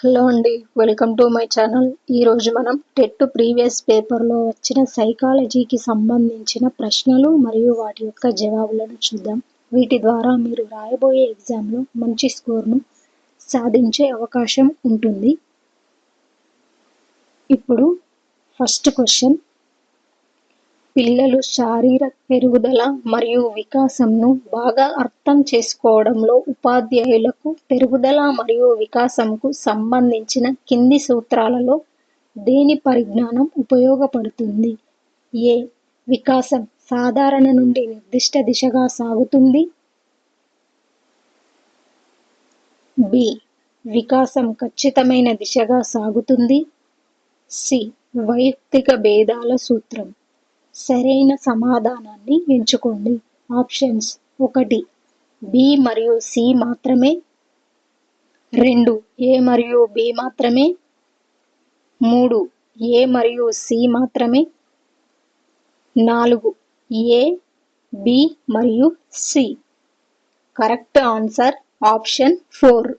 Hello అండి, welcome to my channel. ఈరోజు మనం టెట్ ప్రీవియస్ పేపర్లో వచ్చిన సైకాలజీకి సంబంధించిన ప్రశ్నలు మరియు వాటి యొక్క జవాబులను చూద్దాం. వీటి ద్వారా మీరు రాయబోయే ఎగ్జామ్లో మంచి స్కోర్ను సాధించే అవకాశం ఉంటుంది. ఇప్పుడు ఫస్ట్ క్వశ్చన్, పిల్లలు శారీరక పెరుగుదల మరియు వికాసంను బాగా అర్థం చేసుకోవడంలో ఉపాధ్యాయులకు పెరుగుదల మరియు వికాసంకు సంబంధించిన కింది సూత్రాలలో దేని పరిజ్ఞానం ఉపయోగపడుతుంది? ఏ. వికాసం సాధారణ నుండి నిర్దిష్ట దిశగా సాగుతుంది. బి. వికాసం ఖచ్చితమైన దిశగా సాగుతుంది. సి. వైయక్తిక భేదాల సూత్రం. సరైన సమాధానాన్ని ఎంచుకోండి. ఆప్షన్స్: 1 బి మరియు సి మాత్రమే, 2 ఏ మరియు బి మాత్రమే, 3 ఏ మరియు సి మాత్రమే, 4 ఏ, బి మరియు C. Correct answer option 4.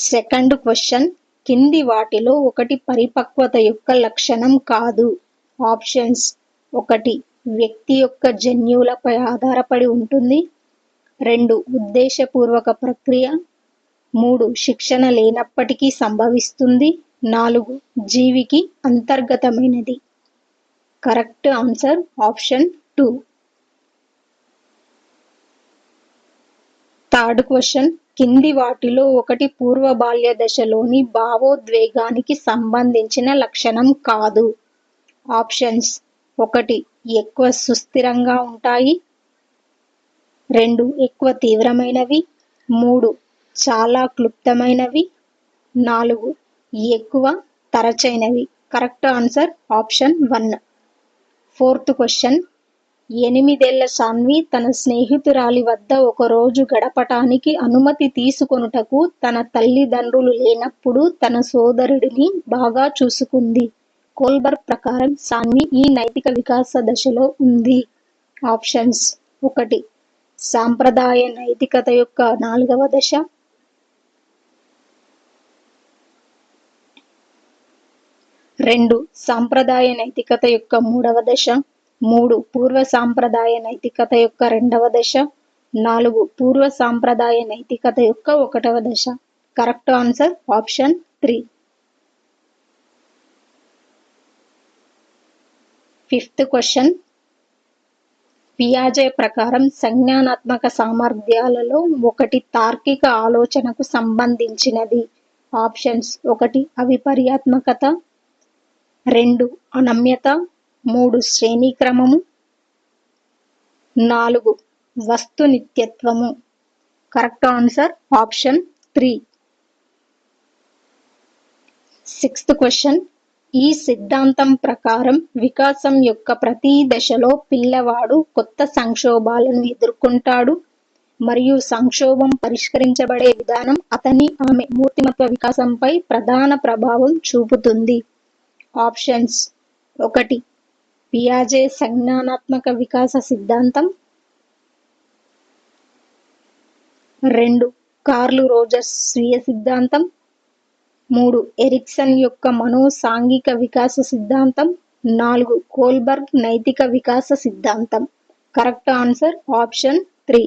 Second question, కింది వాటిలో ఒకటి పరిపక్వత యొక్క లక్షణం కాదు. ఆప్షన్స్: 1 వ్యక్తి యొక్క జన్యువులపై ఆధారపడి ఉంటుంది, 2 ఉద్దేశపూర్వక ప్రక్రియ, 3 శిక్షణ లేనప్పటికీ సంభవిస్తుంది, 4 జీవికి అంతర్గతమైనది. Correct answer option 2. Third question, కింది వాటిలో ఒకటి పూర్వ బాల్య దశలోని భావోద్వేగానికి సంబంధించిన లక్షణం కాదు. ఆప్షన్స్: 1 ఎక్కువ సుస్థిరంగా ఉంటాయి, 2 ఎక్కువ తీవ్రమైనవి, 3 చాలా క్లుప్తమైనవి, 4 ఎక్కువ తరచైనవి. Correct answer option 1. Fourth question, 8 ఏళ్ల సాన్వి తన స్నేహితురాలి వద్ద ఒక రోజు గడపటానికి అనుమతి తీసుకొనుటకు తన తల్లిదండ్రులు లేనప్పుడు తన సోదరుడిని బాగా చూసుకుంది. కోల్బర్గ్ ప్రకారం సాన్వి ఈ నైతిక వికాస దశలో ఉంది. ఆప్షన్స్: 1 సాంప్రదాయ నైతికత యొక్క 4వ దశ, 2 సాంప్రదాయ నైతికత యొక్క 3వ దశ, 3 పూర్వ సాంప్రదాయ నైతికత యొక్క 2వ దశ, 4 పూర్వ సాంప్రదాయ నైతికత యొక్క 1వ దశ. Correct answer option 3. Fifth question, పియాజే ప్రకారం సంజ్ఞానాత్మక సామర్థ్యాలలో ఒకటి తార్కిక ఆలోచనకు సంబంధించినది. ఆప్షన్స్: 1 అవిపర్యాత్మకత, 2 అనమ్యత, 3 శ్రేణీక్రమము, 4 వస్తు నిత్యత్వము. Correct answer option 3. Sixth question, ఈ సిద్ధాంతం ప్రకారం వికాసం యొక్క ప్రతి దశలో పిల్లవాడు కొత్త సంక్షోభాలను ఎదుర్కొంటాడు మరియు సంక్షోభం పరిష్కరించబడే విధానం అతని/ఆమె మూర్తిమత్వ వికాసంపై ప్రధాన ప్రభావం చూపుతుంది. ఆప్షన్స్: 1 పియాజే సంజ్ఞానాత్మక వికాస సిద్ధాంతం, 2 కార్ల్ రోజర్స్ స్వీయ సిద్ధాంతం, 3 ఎరిక్సన్ యొక్క మనోసాంఘిక వికాస సిద్ధాంతం, 4 కోల్బర్గ్ నైతిక వికాస సిద్ధాంతం. Correct answer option 3.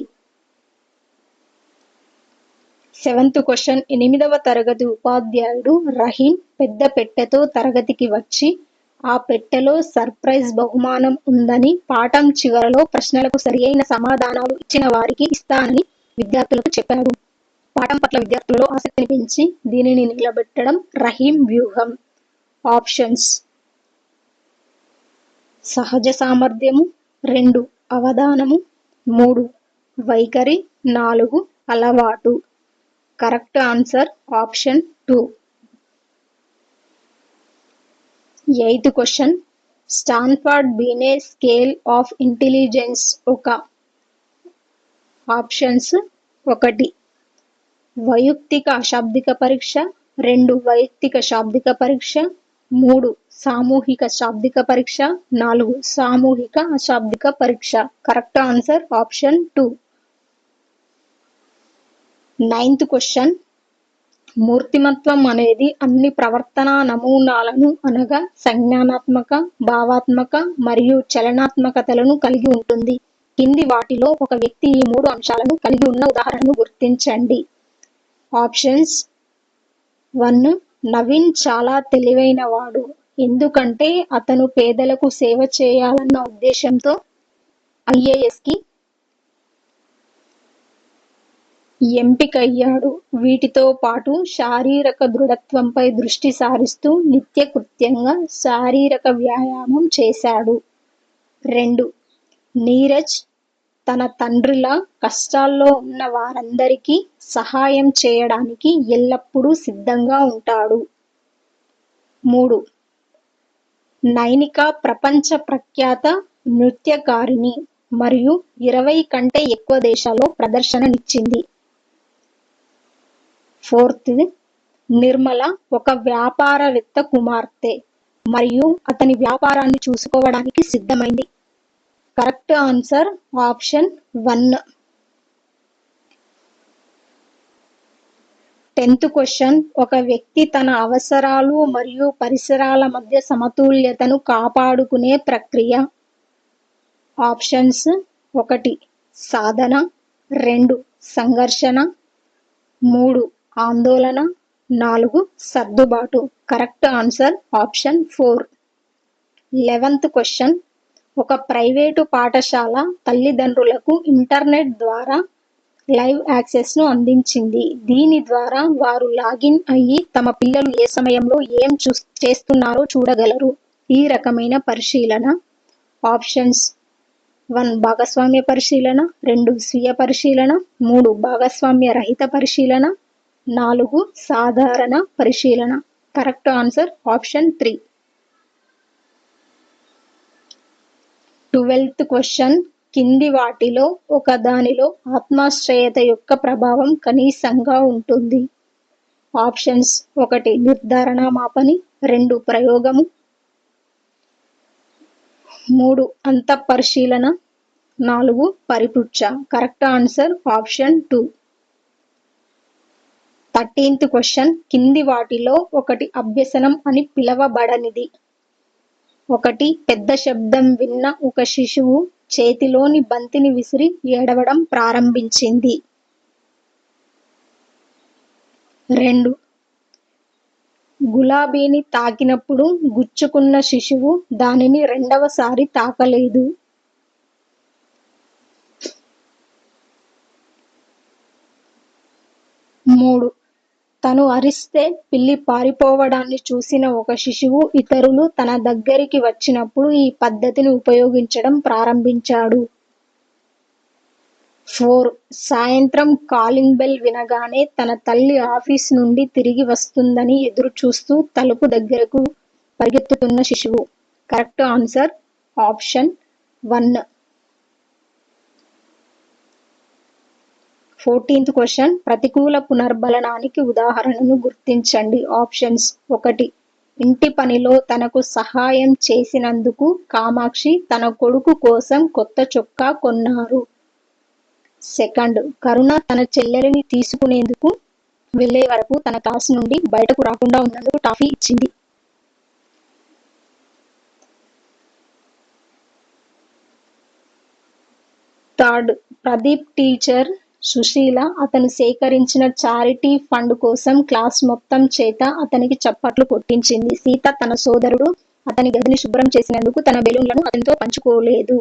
Seventh question, 8వ తరగతి ఉపాధ్యాయుడు రహీం పెద్ద పెట్టెతో తరగతికి వచ్చి ఆ పెట్టెలో సర్ప్రైజ్ బహుమానం ఉందని, పాఠం చివరలో ప్రశ్నలకు సరియైన సమాధానాలు ఇచ్చిన వారికి ఇస్తానని విద్యార్థులకు చెప్పాడు. పాఠం పట్ల విద్యార్థులలో ఆసక్తిని పెంచి దీనిని నిలబెట్టడం రహీం వ్యూహం. ఆప్షన్స్: సహజ సామర్థ్యము, 2 అవధానము, 3 వైఖరి, 4 అలవాటు. Correct answer option 2. Eighth question, Stanford Binet scale of intelligence ఒక. ఆప్షన్స్: 1 వైయక్తిక అశాబ్దిక పరీక్ష, 2 వైయక్తిక శాబ్దిక పరీక్ష, 3 సామూహిక శాబ్దిక పరీక్ష, 4 సామూహిక అశాబ్దిక పరీక్ష. Correct answer option 2. Ninth question, మూర్తిమత్వం అనేది అన్ని ప్రవర్తనా నమూనాలను అనగా సంజ్ఞానాత్మక, భావాత్మక మరియు చలనాత్మకతలను కలిగి ఉంటుంది. కింది వాటిలో ఒక వ్యక్తి ఈ 3 అంశాలను కలిగి ఉన్న ఉదాహరణను గుర్తించండి. ఆప్షన్స్ 1. నవీన్ చాలా తెలివైనవాడు, ఎందుకంటే అతను పేదలకు సేవ చేయాలన్న ఉద్దేశంతో ఐఏఎస్కి ఎంపికయ్యాడు. వీటితో పాటు శారీరక దృఢత్వంపై దృష్టి సారిస్తూ నిత్యకృత్యంగా శారీరక వ్యాయామం చేశాడు. 2. నీరజ్ తన తండ్రిలా కష్టాల్లో ఉన్న వారందరికీ సహాయం చేయడానికి ఎల్లప్పుడూ సిద్ధంగా ఉంటాడు. 3. నైనిక ప్రపంచ ప్రఖ్యాత నృత్యకారిణి మరియు 20 కంటే ఎక్కువ దేశాల్లో ప్రదర్శననిచ్చింది. 4. నిర్మల ఒక వ్యాపారవేత్త కుమార్తె మరియు అతని వ్యాపారాన్ని చూసుకోవడానికి సిద్ధమైంది. Correct answer option 1. 10th question. ఒక వ్యక్తి తన అవసరాలు మరియు పరిసరాల మధ్య సమతుల్యతను కాపాడుకునే ప్రక్రియ. ఆప్షన్స్ 1. సాధన, 2. సంఘర్షణ, 3. ఆందోళన, 4. సర్దుబాటు. Correct answer option 4. 11th question. ఒక ప్రైవేటు పాఠశాల తల్లిదండ్రులకు ఇంటర్నెట్ ద్వారా లైవ్ యాక్సెస్ను అందించింది. దీని ద్వారా వారు లాగిన్ అయ్యి తమ పిల్లలు ఏ సమయంలో ఏం చేస్తున్నారో చూడగలరు. ఈ రకమైన పరిశీలన. ఆప్షన్స్ 1. భాగస్వామ్య పరిశీలన, 2. స్వీయ పరిశీలన, 3. భాగస్వామ్య రహిత పరిశీలన, 4. సాధారణ పరిశీలన. Correct answer option 3. 12th question. కింది వాటిలో ఒకదానిలో ఆత్మాశ్రయత యొక్క ప్రభావం కనీసంగా ఉంటుంది. ఆప్షన్స్ 1. నిర్ధారణ మాపని, 2. ప్రయోగము, 3. అంతఃపరిశీలన, 4. పరిపృచ్ఛ. Correct answer option 2. 13th question. కింది వాటిలో ఒకటి అభ్యసనం అని పిలవబడనిది. 1. పెద్ద శబ్దం విన్న ఒక శిశువు చేతిలోని బంతిని విసిరి ఏడవడం ప్రారంభించింది. 2. గులాబీని తాకినప్పుడు గుచ్చుకున్న శిశువు దానిని రెండవసారి తాకలేదు. 3. తను అరిస్తే పిల్లి పారిపోవడాన్ని చూసిన ఒక శిశువు ఇతరులు తన దగ్గరికి వచ్చినప్పుడు ఈ పద్ధతిని ఉపయోగించడం ప్రారంభించాడు. 4. సాయంత్రం కాలింగ్ బెల్ వినగానే తన తల్లి ఆఫీస్ నుండి తిరిగి వస్తుందని ఎదురుచూస్తూ తలుపు దగ్గరకు పరిగెత్తుతున్న శిశువు. Correct answer option 1. 14th question. ప్రతికూల పునర్బలనానికి ఉదాహరణను గుర్తించండి. ఆప్షన్స్ 1. ఇంటి పనిలో తనకు సహాయం చేసినందుకు కామాక్షి తన కొడుకు కోసం కొత్త చొక్కా కొన్నారు. 2. కరుణ తన చెల్లెలిని తీసుకునేందుకు వెళ్లే వరకు తన క్లాస్ నుండి బయటకు రాకుండా ఉన్నందుకు టాఫీ ఇచ్చింది. 3. ప్రదీప్ టీచర్ సుశీల అతను సేకరించిన చారిటీ ఫండ్ కోసం క్లాస్ మొత్తం చేత అతనికి చప్పట్లు కొట్టించింది. సీత తన సోదరుడు అతని గదిని శుభ్రం చేసినందుకు తన బెలూన్లను అతనితో పంచుకోలేదు.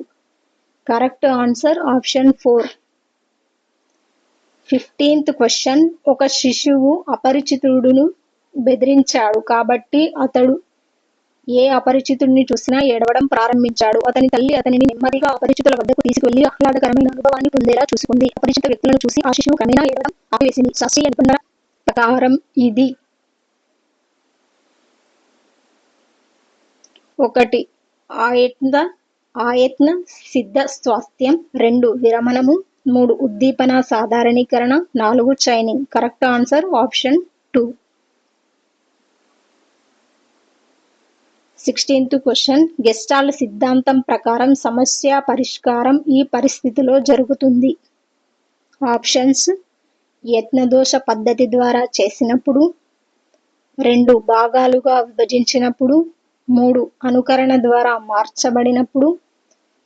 Correct answer option 4. 15th question. ఒక శిశువు అపరిచితుడును బెదిరించాడు కాబట్టి అతడు ఏ అపరిచితుడిని చూసినా ఏడవడం ప్రారంభించాడు. అతని తల్లి అతనిని నెమ్మదిగా అపరిచితుల వద్దకు తీసుకువెళ్లి ఆహ్లాదకరమైన అనుభవాన్ని పొందేలా చూసుకుంది. అపరిచిత వ్యక్తులను చూసి ఆ శిశువు క్రమేణా ఏడవడం ఆపివేసింది. శాస్త్రీయ నిబంధన ప్రకారం ఇది 1. ఆయత్న సిద్ధ స్వాస్థ్యం, 2. విరమణము, 3. ఉద్దీపన సాధారణీకరణ, 4. Chaining. Correct answer option 2. 16th question. Gestalt సిద్ధాంతం ప్రకారం సమస్య పరిష్కారం ఈ పరిస్థితిలో జరుగుతుంది. ఆప్షన్స్ యత్నదోష పద్ధతి ద్వారా చేసినప్పుడు, 2 భాగాలుగా విభజించినప్పుడు, 3 అనుకరణ ద్వారా మార్చబడినప్పుడు,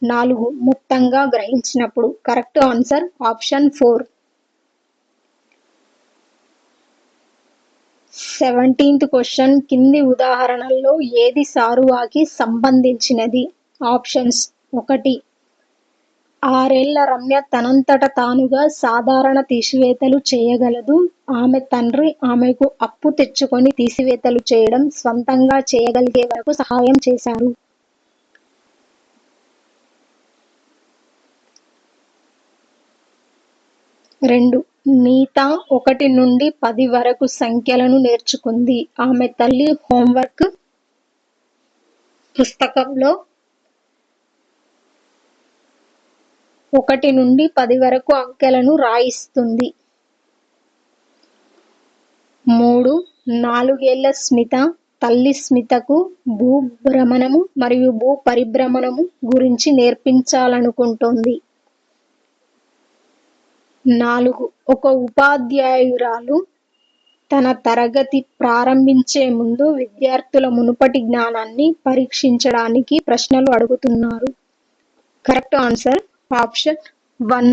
4 మొత్తంగా గ్రహించినప్పుడు. Correct answer option 4. 17th question కింది ఉదాహరణల్లో ఏది సారువాకి సంబంధించినది? ఆప్షన్స్ 1 6 ఏళ్ల రమ్య తనంతట తానుగా సాధారణ తీసివేతలు చేయగలదు. ఆమె తండ్రి ఆమెకు అప్పు తెచ్చుకొని తీసివేతలు చేయడం స్వంతంగా చేయగలిగే వరకు సహాయం చేశారు. 2 నీత 1 నుండి 10 వరకు సంఖ్యలను నేర్చుకుంది. ఆమె తల్లి హోంవర్క్ పుస్తకంలో 1 నుండి 10 వరకు అంకెలను రాయిస్తుంది. 3 4 ఏళ్ల స్మిత తల్లి స్మితకు భూభ్రమణము మరియు భూపరిభ్రమణము గురించి నేర్పించాలనుకుంటోంది. 4 ఒక ఉపాధ్యాయురాలు తన తరగతి ప్రారంభించే ముందు విద్యార్థుల మునుపటి జ్ఞానాన్ని పరీక్షించడానికి ప్రశ్నలు అడుగుతున్నారు. Correct answer option 1.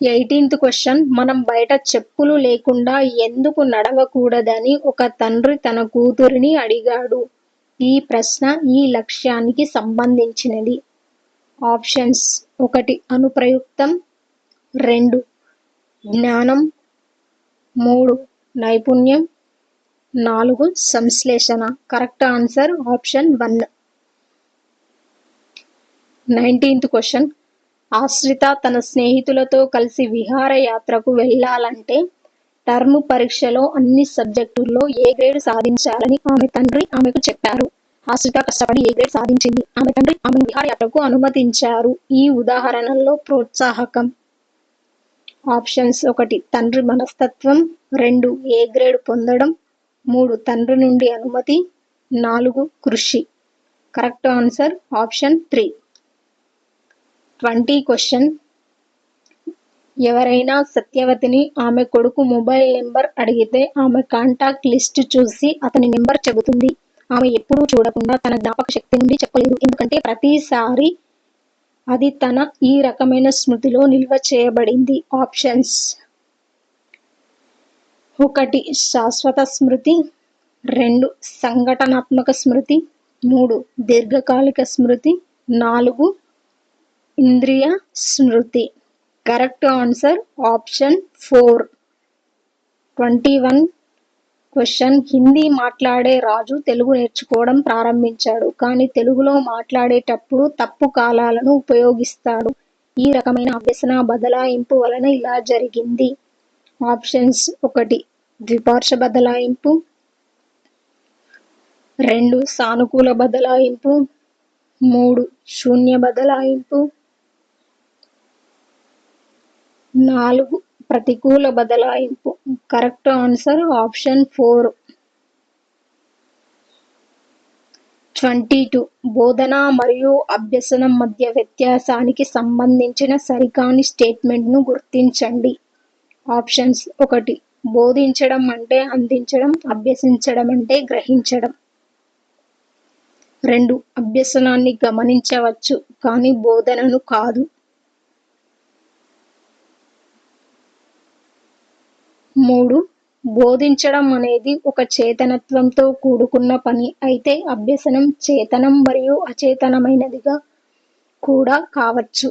18th question మనం బయట చెప్పులు లేకుండా ఎందుకు నడవకూడదని ఒక తండ్రి తన కూతురిని అడిగాడు. ఈ ప్రశ్న ఈ లక్ష్యానికి సంబంధించినది. ఆప్షన్స్ 1 అనుప్రయుక్తం, 2 జ్ఞానం, 3 నైపుణ్యం, 4 సంశ్లేషణ. Correct answer option 1. 19th question ఆశ్రిత తన స్నేహితులతో కలిసి విహారయాత్రకు వెళ్లాలంటే టర్మ్ పరీక్షలో అన్ని సబ్జెక్టుల్లో ఏ గ్రేడ్ సాధించాలని ఆమె తండ్రి ఆమెకు చెప్పారు. ఆశ్రిత కష్టపడి ఏ గ్రేడ్ సాధించింది. ఆమె తండ్రి ఆమెను విహారయాత్రకు అనుమతించారు. ఈ ఉదాహరణలో ప్రోత్సాహకం. ఆప్షన్స్ 1 తండ్రి మనస్తత్వం, 2 ఏ గ్రేడ్ పొందడం, 3 తండ్రి నుండి అనుమతి, 4 కృషి. Correct answer option 3. 20 క్వశ్చన్ ఎవరైనా సత్యవతిని ఆమె కొడుకు మొబైల్ నెంబర్ అడిగితే ఆమె కాంటాక్ట్ లిస్ట్ చూసి అతని నెంబర్ చెబుతుంది. ఆమె ఎప్పుడూ చూడకుండా తన జ్ఞాపక శక్తి నుండి చెప్పలేదు. ఎందుకంటే ప్రతిసారి అది తన ఈ రకమైన స్మృతిలో నిల్వ చేయబడింది. ఆప్షన్స్ 1 శాశ్వత స్మృతి, 2 సంఘటనాత్మక స్మృతి, 3 దీర్ఘకాలిక స్మృతి, 4 ఇంద్రియ స్మృతి. Correct answer option 4. 21 question Hindi మాట్లాడే రాజు తెలుగు నేర్చుకోవడం ప్రారంభించాడు. కానీ తెలుగులో మాట్లాడేటప్పుడు తప్పు కాలాలను ఉపయోగిస్తాడు. ఈ రకమైన అభ్యసన బదలాయింపు వలన ఇలా జరిగింది. ఆప్షన్స్ 1 ద్విపార్శ్వ బదలాయింపు, 2 సానుకూల బదలాయింపు, 3 శూన్య బదలాయింపు, 4 ప్రతికూల బదలాయింపు. Correct answer option 4. 22 బోధన మరియు అభ్యసనం మధ్య వ్యత్యాసానికి సంబంధించిన సరికాని స్టేట్మెంట్ను గుర్తించండి. ఆప్షన్స్ 1 బోధించడం అంటే అందించడం, అభ్యసించడం అంటే గ్రహించడం. 2 అభ్యసనాన్ని గమనించవచ్చు కానీ బోధనను కాదు. 3 బోధించడం అనేది ఒక చేతనత్వంతో కూడుకున్న పని అయితే అభ్యసనం చేతనం మరియు అచేతనమైనదిగా కూడా కావచ్చు.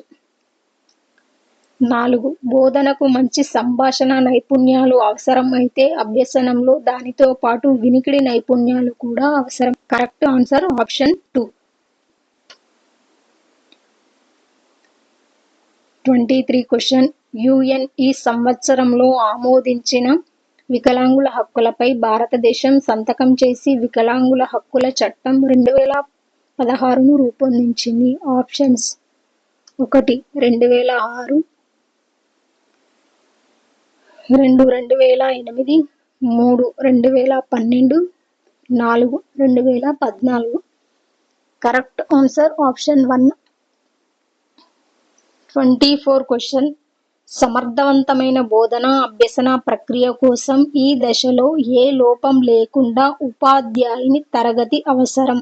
4 బోధనకు మంచి సంభాషణ నైపుణ్యాలు అవసరం అయితే అభ్యసనంలో దానితో పాటు వినికిడి నైపుణ్యాలు కూడా అవసరం. Correct answer option 2. 23 question UN ఈ సంవత్సరంలో ఆమోదించిన వికలాంగుల హక్కులపై భారతదేశం సంతకం చేసి వికలాంగుల హక్కుల చట్టం 2016ను రూపొందించింది. Options 1 2006, 2 2008, 3 2012, 4 2014. Correct answer option 1. 24 question సమర్థవంతమైన బోధన అభ్యసన ప్రక్రియ కోసం ఈ దశలో ఏ లోపం లేకుండా ఉపాధ్యాయుని తరగతి అవసరం?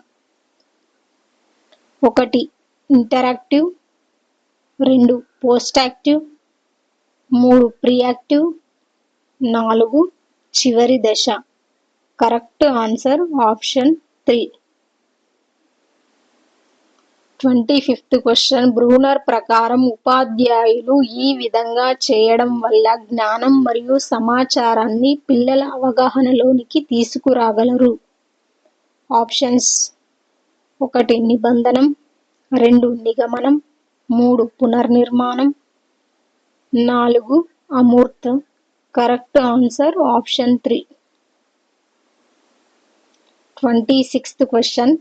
1 interactive, 2 post active, 3 pre active, 4 చివరి దశ. Correct answer option 3. 25th question Bruner ప్రకారం ఉపాధ్యాయులు ఈ విధంగా చేయడం వల్ల జ్ఞానం మరియు సమాచారాన్ని పిల్లల అవగాహనలోనికి తీసుకురాగలరు. ఆప్షన్స్: 1 నిబంధనం, 2 నిగమనం, 3 పునర్నిర్మాణం, 4 అమూర్తం. Correct answer option 3. 26th question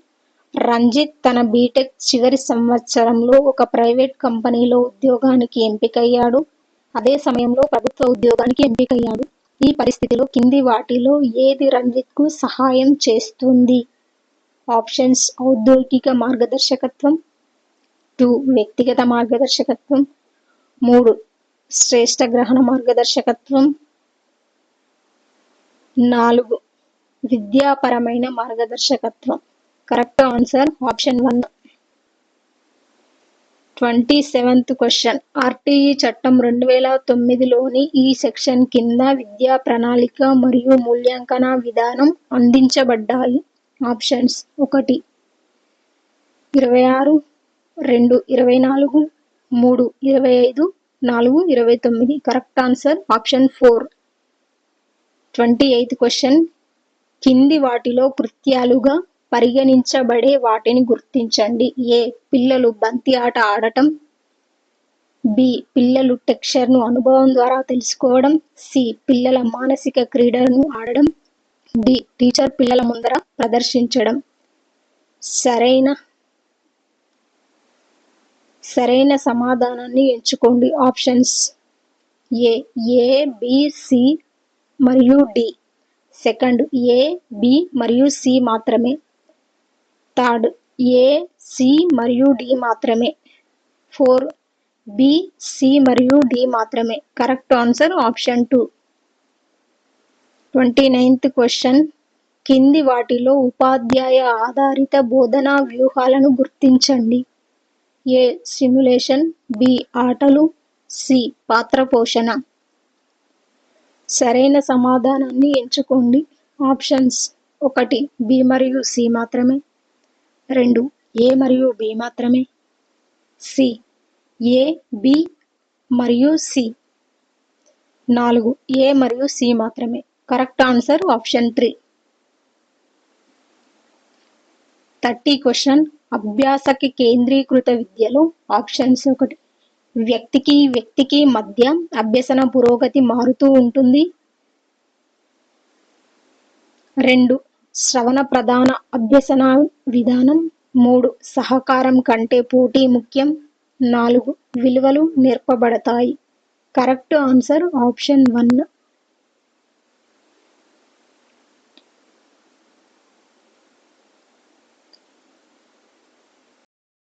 Ranjit తన బీటెక్ చివరి సంవత్సరంలో ఒక ప్రైవేట్ కంపెనీలో ఉద్యోగానికి ఎంపికయ్యాడు. అదే సమయంలో ప్రభుత్వ ఉద్యోగానికి ఎంపికయ్యాడు. ఈ పరిస్థితిలో కింది వాటిలో ఏది రంజిత్కు సహాయం చేస్తుంది? ఆప్షన్స్: ఔద్యోగిక మార్గదర్శకత్వం, 2 వ్యక్తిగత మార్గదర్శకత్వం, 3 శ్రేష్ఠ గ్రహణ మార్గదర్శకత్వం, 4 విద్యాపరమైన మార్గదర్శకత్వం. Correct answer option 1. 27th question RTE చట్టం 2009లోని ఈ సెక్షన్ కింద విద్యా ప్రణాళిక మరియు మూల్యాంకన విధానం అందించబడ్డాయి. Options: 1 26, 2 24, 3 25, 4 29. Correct answer option 4. 28th question కింది వాటిలో కృత్యాలుగా పరిగణించబడే వాటిని గుర్తించండి. ఏ పిల్లలు బంతి ఆట ఆడటం, బి పిల్లలు టెక్స్చర్ను అనుభవం ద్వారా తెలుసుకోవడం, సి పిల్లల మానసిక క్రీడలను ఆడడం, డి టీచర్ పిల్లల ముందర ప్రదర్శించడం. సరైన సమాధానాన్ని ఎంచుకోండి. ఆప్షన్స్: ఏ బి సి మరియు డి. సెకండ్ ఏ బి మరియు సి మాత్రమే. థర్డ్ ఏ సి మరియు డి మాత్రమే. 4 బి సి మరియు డి మాత్రమే. Correct answer option 2. 29th question కింది వాటిలో ఉపాధ్యాయ ఆధారిత బోధనా వ్యూహాలను గుర్తించండి. ఏ సిమ్యులేషన్, బి ఆటలు, సి పాత్ర పోషణ. సరైన సమాధానాన్ని ఎంచుకోండి. ఆప్షన్స్: 1 బి మరియు సి మాత్రమే, 2 ఏ మరియు బి మాత్రమే, సి ఏ బి మరియు సి, 4 ఏ మరియు సి మాత్రమే. Correct answer option 3. 30 క్వశ్చన్ అభ్యాసకి కేంద్రీకృత విద్యలో ఆప్షన్స్: 1 వ్యక్తికి మధ్య అభ్యసన పురోగతి మారుతూ ఉంటుంది, 2 శ్రవణ ప్రధాన అభ్యసన విధానం, 3 సహకారం కంటే పోటీ ముఖ్యం, 4 విలువలు నేర్పబడతాయి. Correct answer option 1.